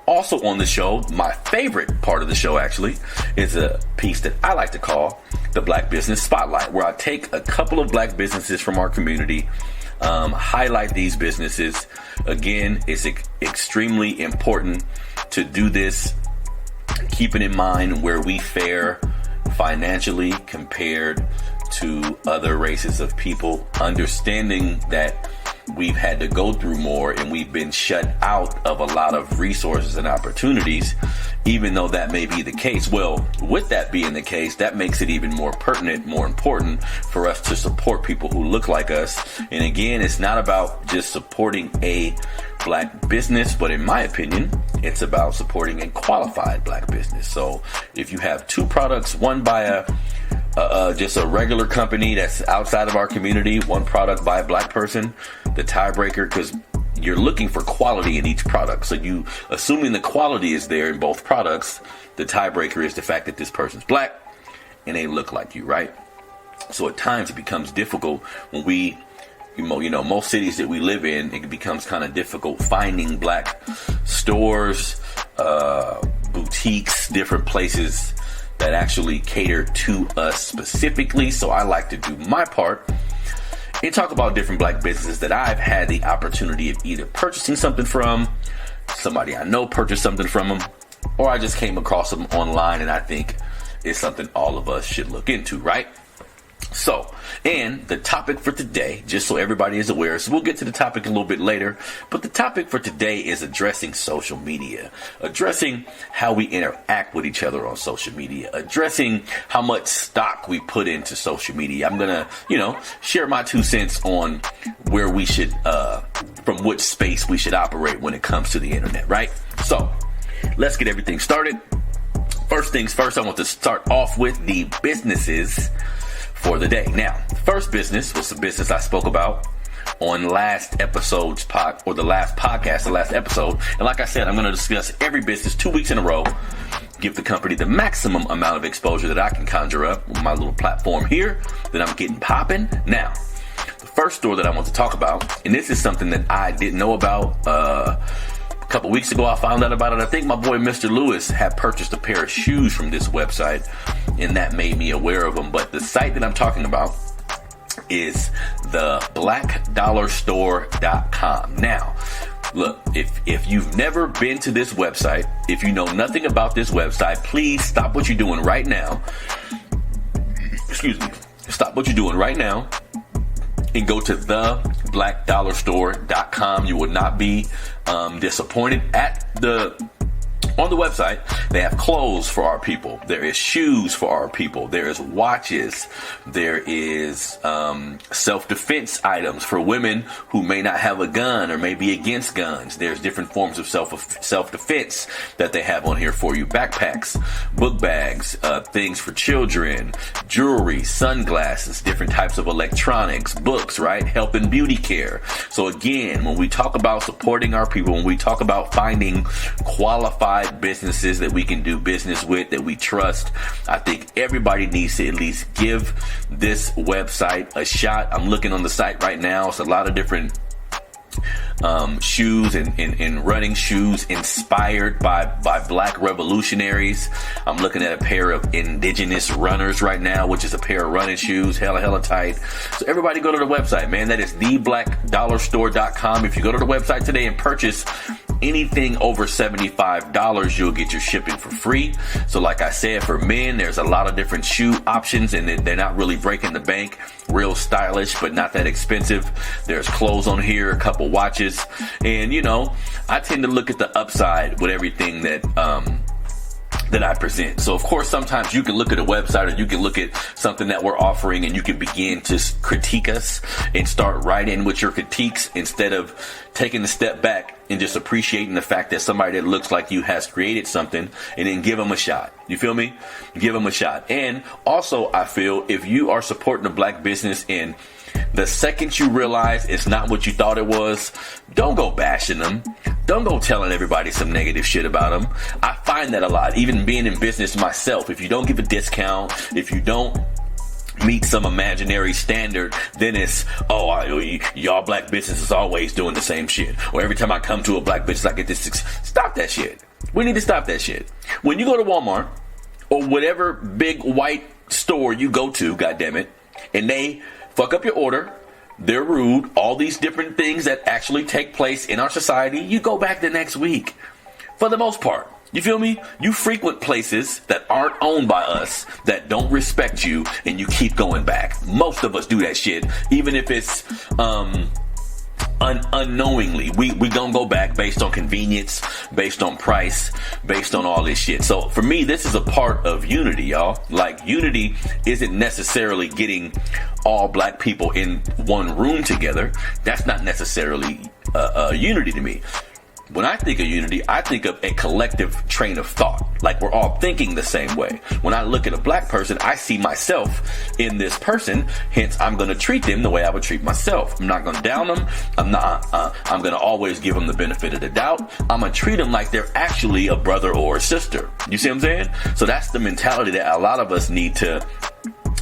Also on the show, my favorite part of the show actually, is a piece that I like to call the Black Business Spotlight, where I take a couple of black businesses from our community, highlight these businesses. Again, it's extremely important to do this, keeping in mind where we fare financially compared to other races of people, understanding that we've had to go through more and we've been shut out of a lot of resources and opportunities, even though that may be the case. Well, with that being the case, that makes it even more pertinent, more important for us to support people who look like us. And again, it's not about just supporting a black business, but in my opinion, it's about supporting a qualified black business. So if you have two products, one by just a regular company that's outside of our community, one product by a black person, the tiebreaker, because you're looking for quality in each product. So you, assuming the quality is there in both products, the tiebreaker is the fact that this person's black and they look like you, right? So at times it becomes difficult when we, most cities that we live in, it becomes kind of difficult finding black stores, boutiques, different places that actually cater to us specifically. So I like to do my part and talk about different black businesses that I've had the opportunity of either purchasing something from, somebody I know purchased something from them, or I just came across them online and I think it's something all of us should look into, right? So, and the topic for today, just so everybody is aware, so we'll get to the topic a little bit later, but the topic for today is addressing social media, addressing how we interact with each other on social media, addressing how much stock we put into social media. I'm going to, share my 2 cents on where we should, from which space we should operate when it comes to the internet, right? So, let's get everything started. First things first, I want to start off with the businesses for the day. Now, the first business was the business I spoke about on last episode's the last episode. And like I said, I'm going to discuss every business 2 weeks in a row, give the company the maximum amount of exposure that I can conjure up with my little platform here that I'm getting popping. Now, the first store that I want to talk about, and this is something that I didn't know about, a couple weeks ago I found out about it. I think my boy Mr. Lewis had purchased a pair of shoes from this website, and that made me aware of them. But the site that I'm talking about is the blackdollarstore.com. Now, look, if you've never been to this website, if you know nothing about this website, please stop what you're doing right now. Stop what you're doing right now and go to theblackdollarstore.com. You will not be disappointed on the website. They have clothes for our people. There is shoes for our people. There is watches. There is self-defense items for women who may not have a gun or may be against guns. There's different forms of self-defense that they have on here for you. Backpacks, book bags, things for children, jewelry, sunglasses, different types of electronics, books, right? Health and beauty care. So again, when we talk about supporting our people, when we talk about finding qualified businesses that we can do business with, that we trust, I think everybody needs to at least give this website a shot. I'm looking on the site right now. It's a lot of different shoes and running shoes inspired by black revolutionaries. I'm looking at a pair of indigenous runners right now, which is a pair of running shoes, hella tight. So everybody go to the website, man. That is theblackdollarstore.com. If you go to the website today and purchase anything over $75, you'll get your shipping for free. So like I said, for men, there's a lot of different shoe options, and they're not really breaking the bank. Real stylish, but not that expensive. There's clothes on here, a couple watches, and I tend to look at the upside with everything that I present. So of course, sometimes you can look at a website or you can look at something that we're offering and you can begin to critique us and start right in with your critiques instead of taking a step back and just appreciating the fact that somebody that looks like you has created something, and then give them a shot. You feel me? Give them a shot. And also, I feel if you are supporting a black business and the second you realize it's not what you thought it was, don't go bashing them. Don't go telling everybody some negative shit about them. I find that a lot, even being in business myself. If you don't give a discount, if you don't meet some imaginary standard, then it's, y'all black business is always doing the same shit. Or every time I come to a black business, I get this. Stop that shit. We need to stop that shit. When you go to Walmart or whatever big white store you go to, goddammit, and they fuck up your order, they're rude, all these different things that actually take place in our society, you go back the next week. For the most part. You feel me? You frequent places that aren't owned by us, that don't respect you, and you keep going back. Most of us do that shit, even if it's unknowingly. We gonna go back based on convenience, based on price, based on all this shit. So for me, this is a part of unity, y'all. Like, unity isn't necessarily getting all black people in one room together. That's not necessarily unity to me. When I think of unity, I think of a collective train of thought. Like, we're all thinking the same way. When I look at a black person, I see myself in this person. Hence, I'm going to treat them the way I would treat myself. I'm not going to down them. I'm going to always give them the benefit of the doubt. I'm going to treat them like they're actually a brother or a sister. You see what I'm saying? So that's the mentality that a lot of us need to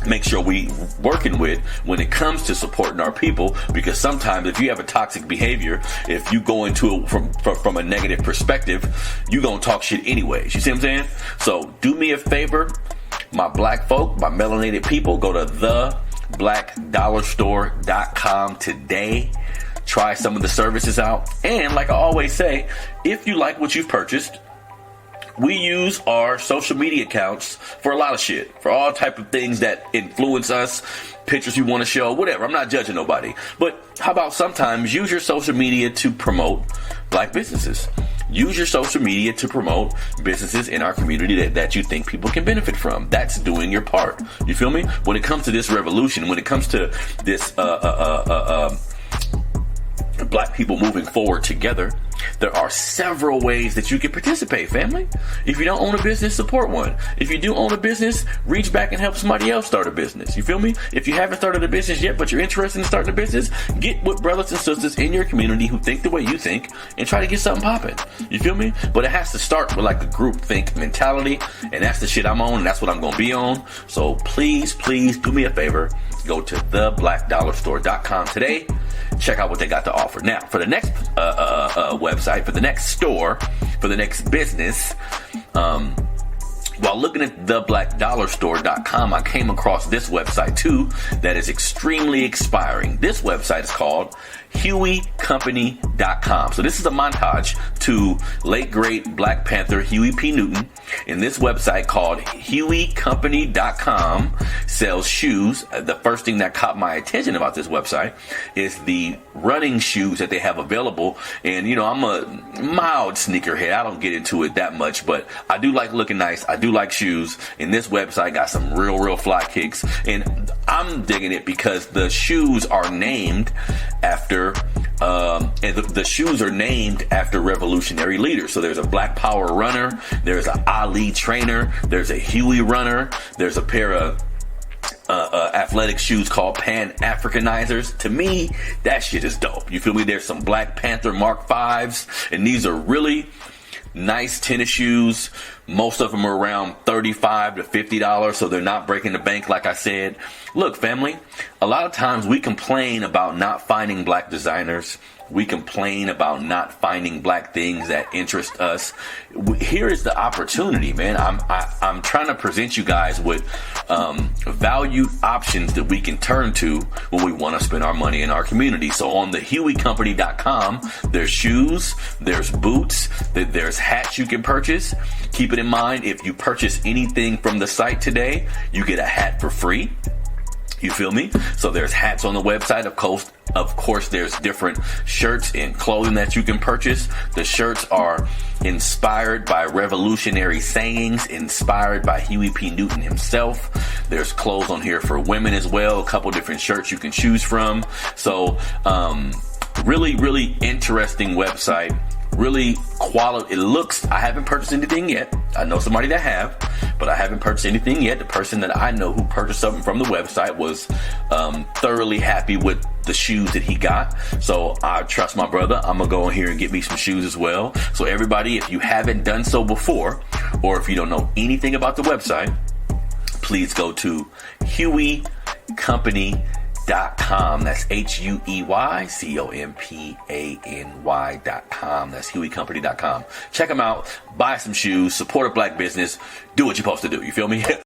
make sure we working with when it comes to supporting our people, because sometimes if you have a toxic behavior, if you go into it from a negative perspective, you gonna talk shit anyways. You see what I'm saying? So do me a favor, my black folk, my melanated people, go to theblackdollarstore.com today. Try some of the services out. And like I always say, if you like what you've purchased, we use our social media accounts for a lot of shit, for all type of things that influence us, pictures you want to show, whatever. I'm not judging nobody. But how about sometimes use your social media to promote black businesses? Use your social media to promote businesses in our community that you think people can benefit from. That's doing your part. You feel me? When it comes to this revolution, when it comes to this black people moving forward together, there are several ways that you can participate, family. If you don't own a business, support one. If you do own a business, reach back and help somebody else start a business. You feel me? If you haven't started a business yet, but you're interested in starting a business, get with brothers and sisters in your community who think the way you think and try to get something popping. You feel me? But it has to start with like a group think mentality, and that's the shit I'm on, and that's what I'm going to be on. So please do me a favor. Go to theblackdollarstore.com today. Check out what they got to offer. Now, for the next website, for the next store, for the next business, while looking at theblackdollarstore.com, I came across this website too that is extremely inspiring. This website is called HueyCompany.com. So this is a montage to late great Black Panther Huey P. Newton. And this website called HueyCompany.com sells shoes. The first thing that caught my attention about this website is the running shoes that they have available. And, you know, I'm a mild sneakerhead. I don't get into it that much, but I do like looking nice. I do like shoes. And this website got some real fly kicks. And I'm digging it because the shoes are named after the shoes are named after revolutionary leaders. So there's a Black Power runner, there's an Ali trainer, there's a Huey runner, there's a pair of athletic shoes called Pan-Africanizers. To me, that shit is dope. You feel me? There's some Black Panther Mark 5s, and these are really nice tennis shoes. Most of them are around $35 to $50, so they're not breaking the bank, like I said. Look, family, a lot of times we complain about not finding black designers. We complain about not finding black things that interest us. Here is the opportunity, man. I'm trying to present you guys with valued options that we can turn to when we want to spend our money in our community. So on the HueyCompany.com, there's shoes, there's boots, there's hats you can purchase. Keep it in mind, if you purchase anything from the site today, you get a hat for free. You feel me? So there's hats on the website. Of course, there's different shirts and clothing that you can purchase. The shirts are inspired by revolutionary sayings, inspired by Huey P. Newton himself. There's clothes on here for women as well. A couple different shirts you can choose from. So, really interesting website. Really quality. It looks, I haven't purchased anything yet. I know somebody that have, but I haven't purchased anything yet. The person that I know who purchased something from the website was thoroughly happy with the shoes that he got. So I trust my brother. I'm gonna go in here and get me some shoes as well. So everybody, if you haven't done so before, or if you don't know anything about the website, please go to HueyCompany.com HueyCompany.com. That's HueyCompany.com. That's HueyCompany.com. Check them out. Buy some shoes. Support a black business. Do what you're supposed to do. You feel me?